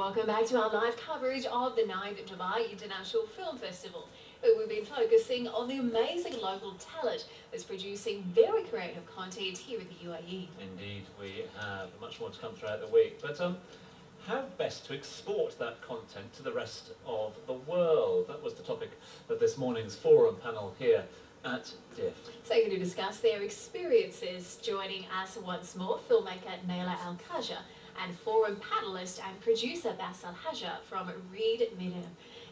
welcome back to our live coverage of the 9th Dubai International Film Festival, where we've been focusing on the amazing local talent that's producing very creative content here in the UAE. Indeed, we have much more to come throughout the week. But how best to export that content to the rest of the world? That was the topic of this morning's forum panel here at DIFF. So here to discuss their experiences, joining us once more, filmmaker Naila Al-Kaja and forum panellist and producer Bassel Haja from Reed Media.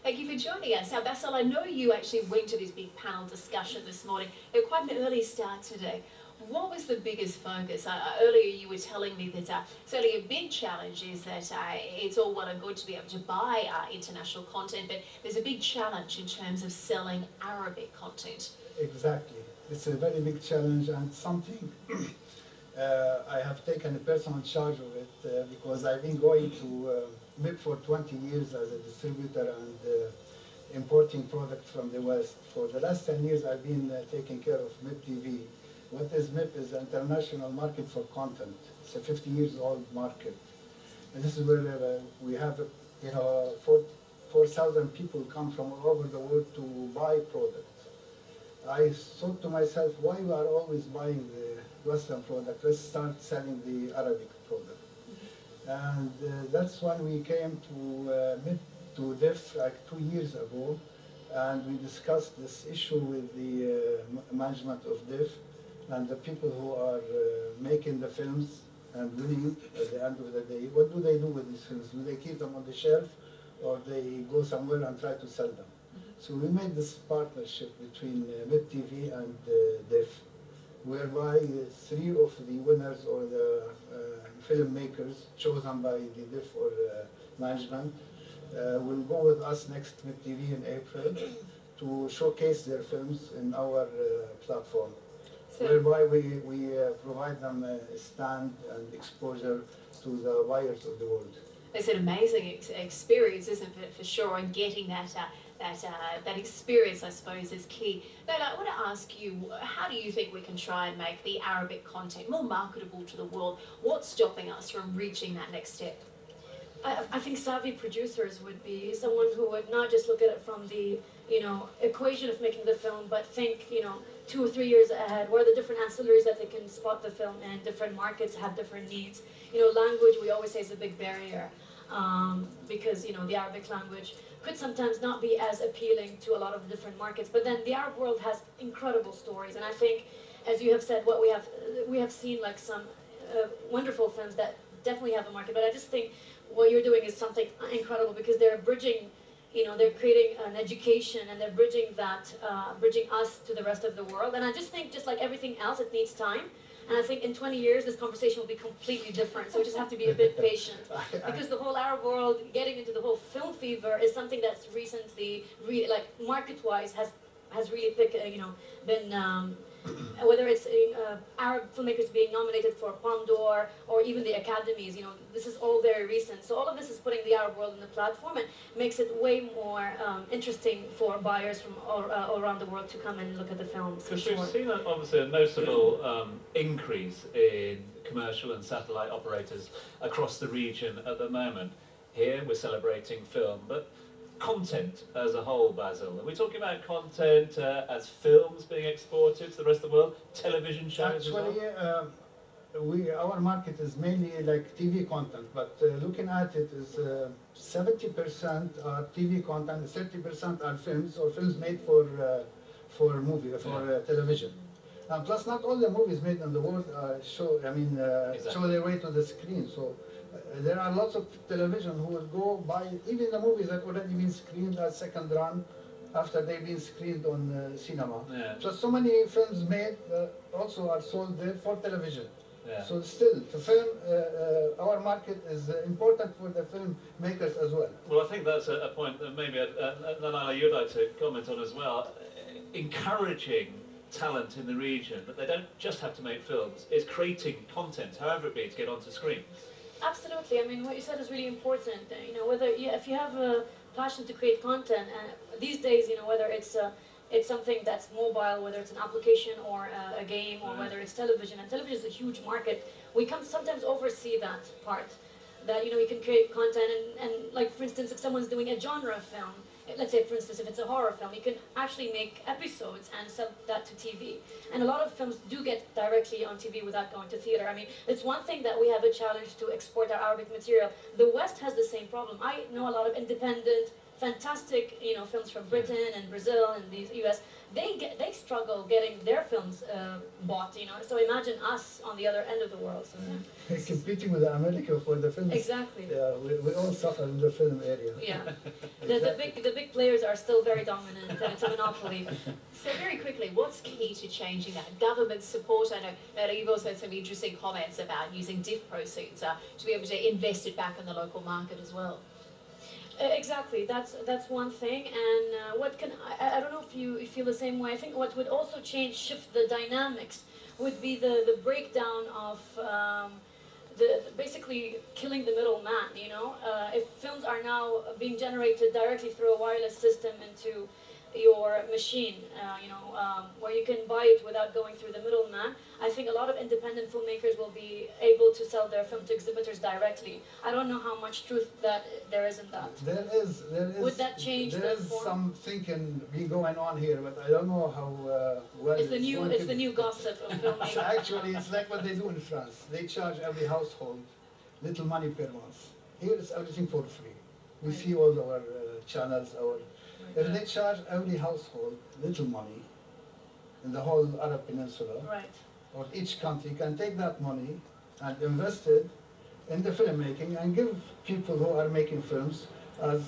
Thank you for joining us. Now Bassel, I know you actually went to this big panel discussion this morning. It was quite an early start today. What was the biggest focus? Earlier you were telling me that certainly a big challenge is that it's all well and good to be able to buy international content, but there's a big challenge in terms of selling Arabic content. Exactly. It's a very big challenge and something I have taken a personal charge of it because I've been going to MIP for 20 years as a distributor and importing products from the West. For the last 10 years I've been taking care of MIP TV. What is MIP is an international market for content. It's a 50 years old market. And this is where we have, 4,000 people come from all over the world to buy products. I thought to myself, why we are always buying the Western product? Let's start selling the Arabic product. And that's when we came to DIFF like 2 years ago, and we discussed this issue with the management of DIFF and the people who are making the films and winning at the end of the day. What do they do with these films? Do they keep them on the shelf or they go somewhere and try to sell them? So we made this partnership between MIP TV and DIFF, whereby 3 of the winners or the filmmakers chosen by the DIFF or management will go with us next MIP TV in April to showcase their films in our platform, whereby we provide them a stand and exposure to the buyers of the world. It's an amazing experience, isn't it, for sure, and getting that experience, I suppose, is key. But I want to ask you, how do you think we can try and make the Arabic content more marketable to the world? What's stopping us from reaching that next step? I think savvy producers would be someone who would not just look at it from the equation of making the film, but think 2 or 3 years ahead. What are the different ancillaries that they can spot the film in? Different markets have different needs. Language, we always say, is a big barrier because the Arabic language could sometimes not be as appealing to a lot of different markets. But then the Arab world has incredible stories, and I think, as you have said, what we have seen like some wonderful films that definitely have a market. But I just think what you're doing is something incredible because they're bridging. They're creating an education and they're bridging us to the rest of the world. And I just think, just like everything else, it needs time. And I think in 20 years, this conversation will be completely different. So we just have to be a bit patient. Because the whole Arab world, getting into the whole film fever is something that's recently, market-wise, has really been... whether it's Arab filmmakers being nominated for Palme d'Or or even the academies, this is all very recent. So all of this is putting the Arab world in the platform and makes it way more interesting for buyers from all around the world to come and look at the films. Because we've seen obviously a noticeable increase in commercial and satellite operators across the region at the moment. Here we're celebrating film, but content as a whole, Basil. Are we talking about content as films being exported to the rest of the world? Television shows? Actually, our market is mainly like TV content, but looking at it is 70% are TV content, 30% are films or films made for television. And plus, not all the movies made in the world show their way to the screen. So there are lots of television who will go buy even the movies that already been screened as second run after they've been screened on cinema. Yeah. Just so many films made also are sold there for television. Yeah. So still, the film, our market is important for the filmmakers as well. Well, I think that's a point that maybe Naila, you'd like to comment on as well. Encouraging talent in the region, that they don't just have to make films, is creating content, however it be, to get onto screen. Absolutely. I mean, what you said is really important. If you have a passion to create content, and these days, whether it's something that's mobile, whether it's an application or a game, or whether it's television, and television is a huge market. We sometimes oversee that part. that you can create content and like for instance if someone's doing a genre film, let's say for instance if it's a horror film, you can actually make episodes and sell that to TV. And a lot of films do get directly on TV without going to theater. I mean, it's one thing that we have a challenge to export our Arabic material. The West has the same problem. I know a lot of independent, fantastic, films from Britain and Brazil and the US. They struggle getting their films bought. So imagine us on the other end of the world. So, competing with America for the films. exactly. Yeah, we all suffer in the film area. Yeah, the big players are still very dominant, and it's a monopoly. So very quickly, what's key to changing that? Government support. I know you've also had some interesting comments about using DIFF proceeds to be able to invest it back in the local market as well. Exactly, that's one thing, and what can I don't know if you feel the same way. I think what would also shift the dynamics would be the breakdown of basically killing the middleman. If films are now being generated directly through a wireless system into your machine, where you can buy it without going through the middleman, I think a lot of independent filmmakers will be able to sell their film to exhibitors directly. I don't know how much truth that there is in that. There is. Would that change There the is form? some thinking be going on here, but I don't know how well It's the going to the be. new gossip of filmmaking. Actually, it's like what they do in France. They charge every household little money per month. Here it's everything for free. We see all our channels, if they charge every household little money in the whole Arab Peninsula, Right. or each country can take that money and invest it in the filmmaking and give people who are making films as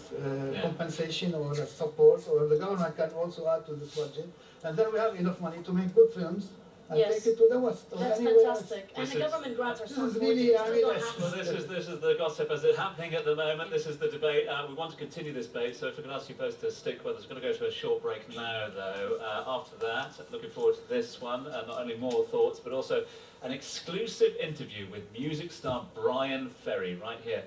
compensation or as support, or the government can also add to this budget. And then we have enough money to make good films and Yes. take it to the West. Or That's anywhere fantastic. And the government grants are This so is important. really, We I still mean, don't that's- have Well, this is the gossip as it's happening at the moment. This is the debate. We want to continue this debate, so if we can ask you both to stick with us. We're going to go to a short break now, though. After that, looking forward to this one, not only more thoughts, but also an exclusive interview with music star Brian Ferry right here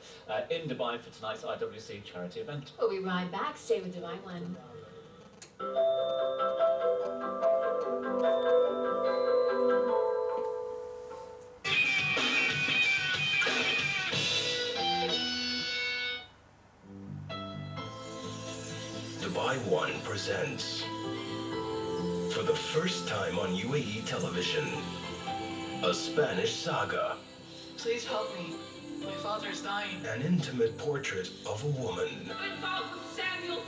in Dubai for tonight's IWC charity event. We'll be right back. Stay with Dubai One. Dubai One presents, for the first time on UAE television, a Spanish saga. Please help me. My father is dying. An intimate portrait of a woman. Involved with Samuel.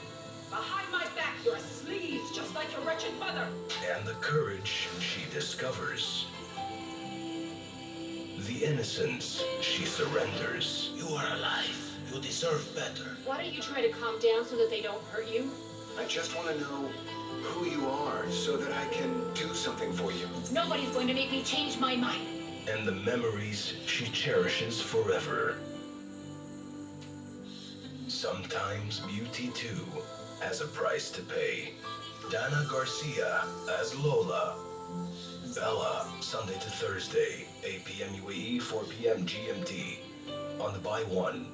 Behind my back, you're a sleaze, just like your wretched mother. And the courage she discovers. The innocence she surrenders. You are alive. You deserve better. Why don't you try to calm down so that they don't hurt you? I just want to know who you are so that I can do something for you. Nobody's going to make me change my mind. And the memories she cherishes forever. Sometimes beauty too has a price to pay. Dana Garcia as Lola. Bella, Sunday to Thursday, 8 p.m. UAE, 4 p.m. GMT. On the Dubai One.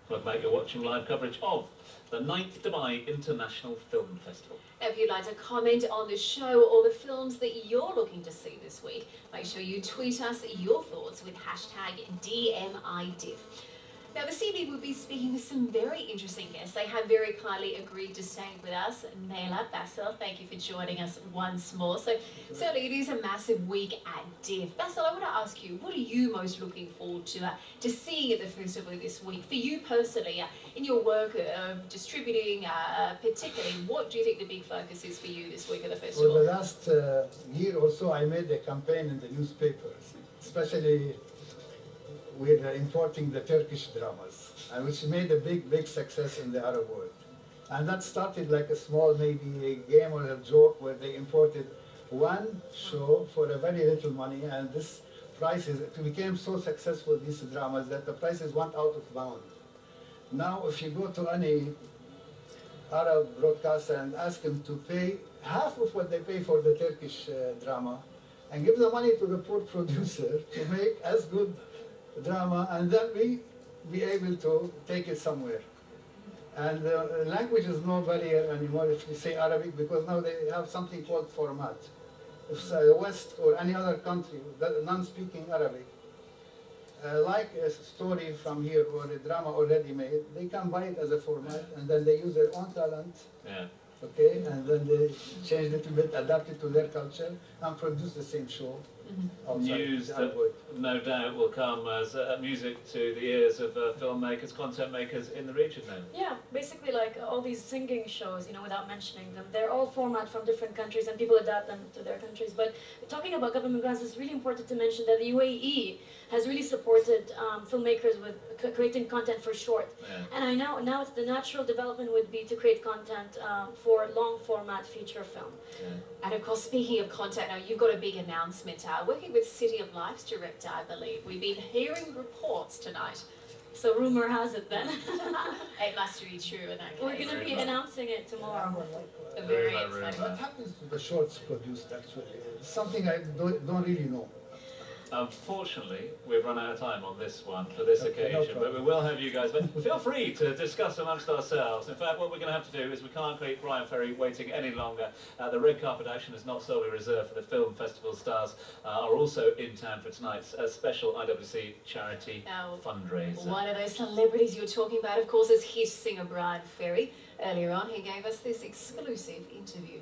Welcome back. You're watching live coverage of the 9th Dubai International Film Festival. If you'd like to comment on the show or the films that you're looking to see this week, make sure you tweet us your thoughts with hashtag DMIDiff. Now this evening we'll be speaking with some very interesting guests. They have very kindly agreed to stay with us. Naila, Basil, thank you for joining us once more. So certainly it is a massive week at DIFF. Basil, I want to ask you, what are you most looking forward to seeing at the festival this week? For you personally, in your work distributing particularly, what do you think the big focus is for you this week at the festival? For the last year or so, I made a campaign in the newspapers, especially with importing the Turkish dramas, and which made a big success in the Arab world. And that started like a small, maybe a game or a joke where they imported one show for a very little money, and this prices, it became so successful, these dramas, that the prices went out of bound. Now, if you go to any Arab broadcaster and ask them to pay half of what they pay for the Turkish drama, and give the money to the poor producer to make as good drama, and then we be able to take it somewhere. And language is no barrier anymore if you say Arabic, because now they have something called format. If the West or any other country that non-speaking Arabic, like a story from here or a drama already made, they can buy it as a format, and then they use their own talent, okay, and then they change it a little bit, adapt it to their culture, and produce the same show. News that no doubt will come as music to the ears of filmmakers, content makers in the region then. Yeah, basically like all these singing shows, you know, without mentioning them, they're all format from different countries and people adapt them to their countries. But talking about government grants, it's really important to mention that the UAE has really supported filmmakers with creating content for short. And I know now the natural development would be to create content for long format feature film. And of course, speaking of content, now you've got a big announcement. Working with City of Life's director, I believe. We've been hearing reports tonight. So rumor has it then. It must be true in that case. We're going to be announcing it tomorrow. Very exciting. What happens to the shorts produced actually? It's something I don't really know. Unfortunately, we've run out of time on this one for this occasion, no but we will have you guys. But feel free to discuss amongst ourselves. In fact, what we're going to have to do is we can't keep Brian Ferry waiting any longer. The red carpet action is not solely reserved for the film festival stars. Are also in town for tonight's special IWC charity fundraiser. One of those celebrities you were talking about, of course, is hit singer Brian Ferry. Earlier on, he gave us this exclusive interview.